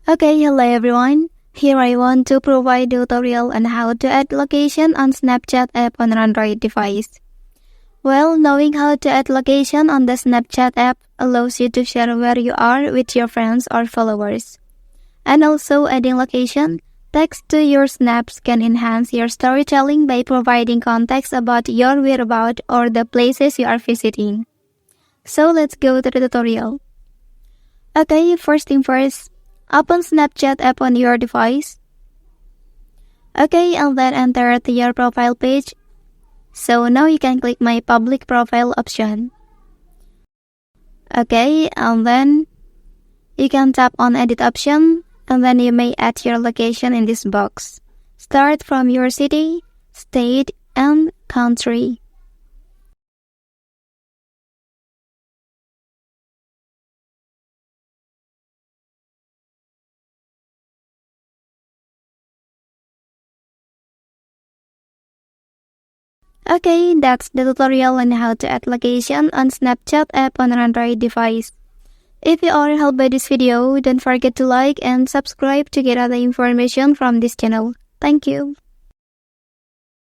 Okay, hello everyone. Here I want to provide a tutorial on how to add location on Snapchat app on an Android device. Well, knowing how to add location on the Snapchat app allows you to share where you are with your friends or followers. And also adding location text to your snaps can enhance your storytelling by providing context about your whereabouts or the places you are visiting. So let's go to the tutorial. Okay, first thing first. Open Snapchat app on your device. Okay, and then enter to your profile page. So now you can click my public profile option. Okay, and then you can tap on edit option, and then you may add your location in this box. Start from your city, state, and country. Okay, that's the tutorial on how to add location on Snapchat app on an Android device. If you are helped by this video, don't forget to like and subscribe to get other information from this channel. Thank you.